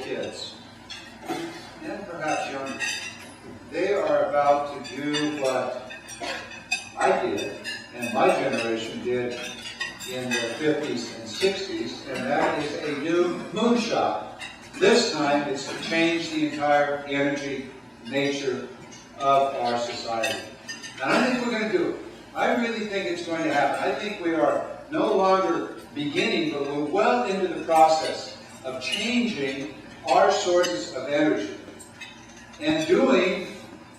kids, and perhaps younger, they are about to do what I did and my generation did in the 50s and 60s, and that is a new moonshot. This time it's to change the entire energy nature of our society. And I think we're going to do it. I really think it's going to happen. I think we are no longer beginning, but we're well into the process of changing our sources of energy and doing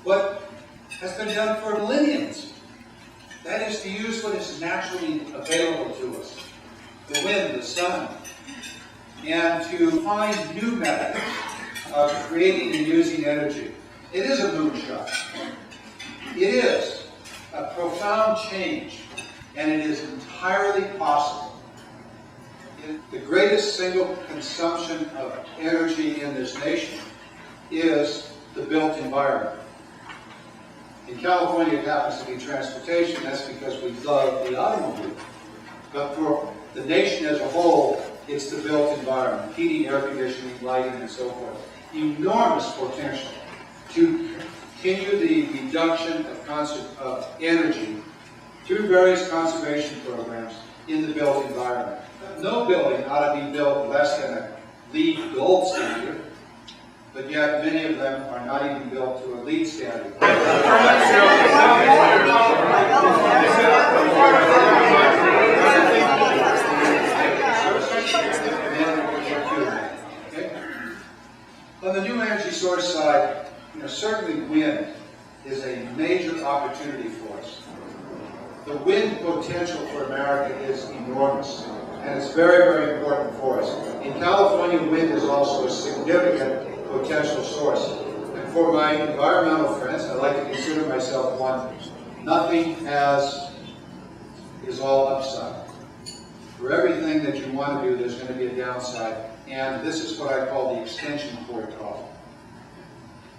what has been done for millenniums. That is to use what is naturally available to us, the wind, the sun, and to find new methods of creating and using energy. It is a moonshot. It is a profound change, and it is entirely possible. The greatest single consumption of energy in this nation is the built environment. In California, it happens to be transportation. That's because we love the automobile. But for the nation as a whole, it's the built environment, heating, air conditioning, lighting, and so forth. Enormous potential to continue the reduction of energy through various conservation programs in the built environment. No building ought to be built less than a LEED Gold standard, but yet many of them are not even built to a LEED standard. On the new energy source side, certainly wind is a major opportunity for us. The wind potential for America is enormous, and it's very, very important for us. In California, wind is also a significant potential source. And for my environmental friends, I like to consider myself one, nothing is all upside. For everything that you want to do, there's going to be a downside, and this is what I call the extension cord problem.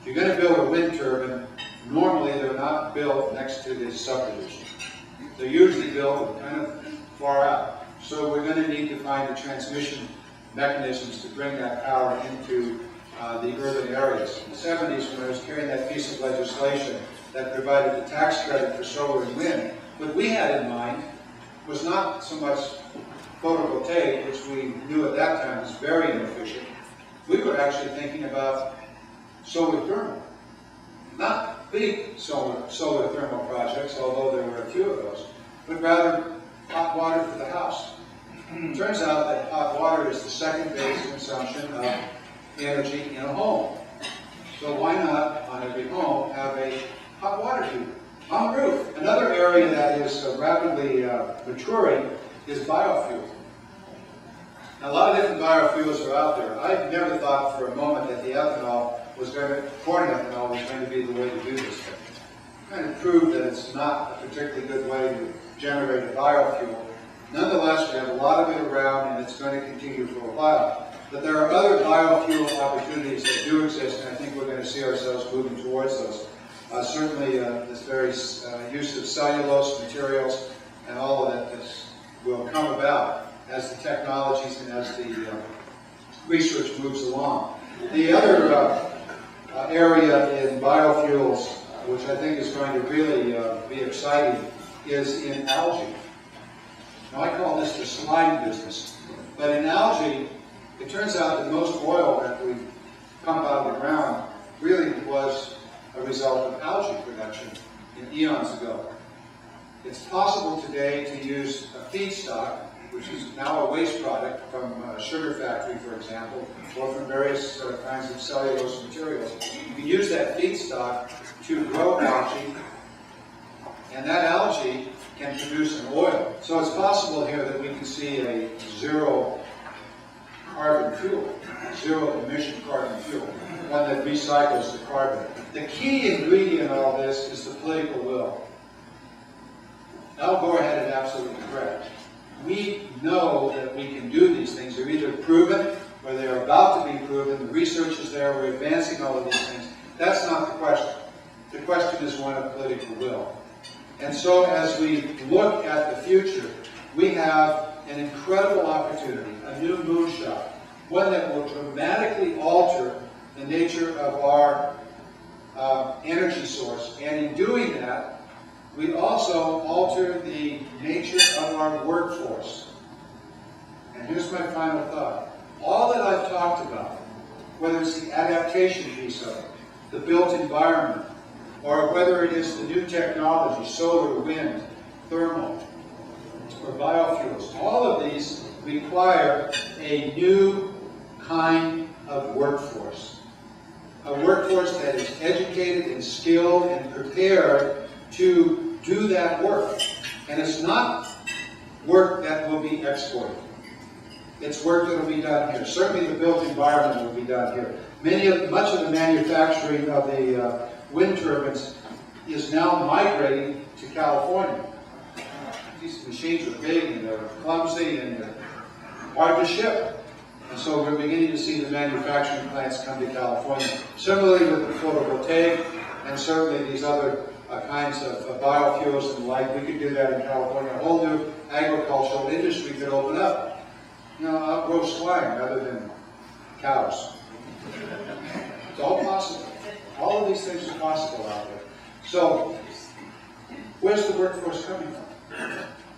If you're going to build a wind turbine, normally they're not built next to the subdivision. They're usually built kind of far out. So we're going to need to find the transmission mechanisms to bring that power into the urban areas. In the 70s, when I was carrying that piece of legislation that provided the tax credit for solar and wind, what we had in mind was not so much photovoltaic, which we knew at that time was very inefficient. We were actually thinking about solar thermal. Not big solar thermal projects, although there were a few of those, but rather hot water for the house. It turns out that hot water is the second biggest consumption of energy in a home. So why not, on every home, have a hot water heater on the roof? Another area that is rapidly maturing is biofuel. Now, a lot of different biofuels are out there. I never thought for a moment that the corn ethanol was going to be the way to do this thing. Kind of proved that it's not a particularly good way to generate a biofuel. Nonetheless, we have a lot of it around, and it's going to continue for a while. But there are other biofuel opportunities that do exist, and I think we're going to see ourselves moving towards those. Certainly, this very use of cellulose materials and all of that will come about as the technologies and as the research moves along. The other area in biofuels, which I think is going to really be exciting, is in algae. Now, I call this the slime business. But in algae, it turns out that most oil that we pump out of the ground really was a result of algae production in eons ago. It's possible today to use a feedstock, which is now a waste product from a sugar factory, for example, or from various kinds of cellulose materials. You can use that feedstock to grow algae, and that algae can produce an oil. So it's possible here that we can see a zero carbon fuel, zero emission carbon fuel, one that recycles the carbon. The key ingredient in all this is the political will. Al Gore had it absolutely correct. We know that we can do these things. They're either proven or they're about to be proven. The research is there. We're advancing all of these things. That's not the question. The question is one of political will. And so as we look at the future, we have an incredible opportunity, a new moonshot, one that will dramatically alter the nature of our energy source. And in doing that, we also alter the nature of our workforce. And here's my final thought. All that I've talked about, whether it's the adaptation piece of it, the built environment, or whether it is the new technology, solar, wind, thermal, or biofuels, all of these require a new kind of workforce. A workforce that is educated and skilled and prepared to do that work. And it's not work that will be exported. It's work that will be done here. Certainly the built environment will be done here. Much of the manufacturing of the wind turbines is now migrating to California. These machines are big and they're clumsy and they're hard to ship. And so we're beginning to see the manufacturing plants come to California. Similarly with the photovoltaic and certainly these other kinds of biofuels and the like, we could do that in California. A whole new agricultural industry could open up. You know, I'll grow swine rather than cows. It's all possible. All of these things are possible out there. So, where's the workforce coming from?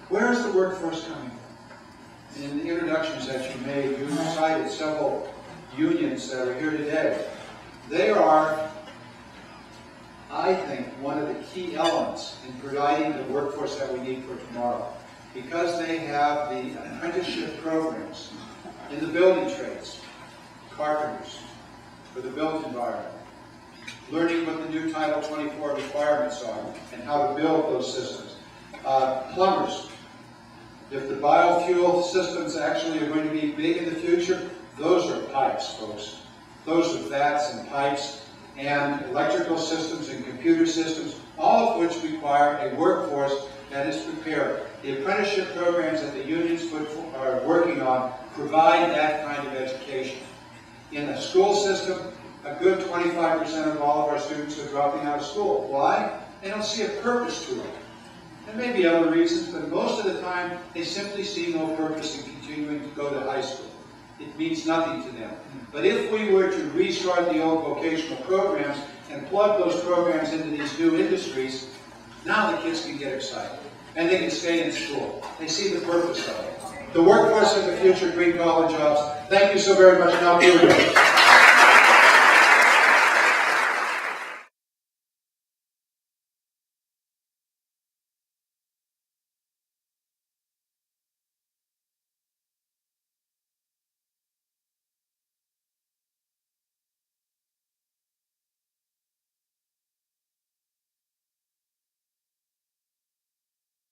Where is the workforce coming from? In the introductions that you made, you cited several unions that are here today. They are, I think, one of the key elements in providing the workforce that we need for tomorrow. Because they have the apprenticeship programs in the building trades, carpenters, for the built environment, learning what the new Title 24 requirements are and how to build those systems. Plumbers, if the biofuel systems actually are going to be big in the future, those are pipes, folks. Those are vats and pipes and electrical systems and computer systems, all of which require a workforce that is prepared. The apprenticeship programs that the unions are working on provide that kind of education. In the school system, a good 25% of all of our students are dropping out of school. Why? They don't see a purpose to it. There may be other reasons, but most of the time, they simply see no purpose in continuing to go to high school. It means nothing to them. But if we were to restart the old vocational programs and plug those programs into these new industries, now the kids can get excited. And they can stay in school. They see the purpose of it. The workforce of the future, green collar jobs. Thank you so very much. Now,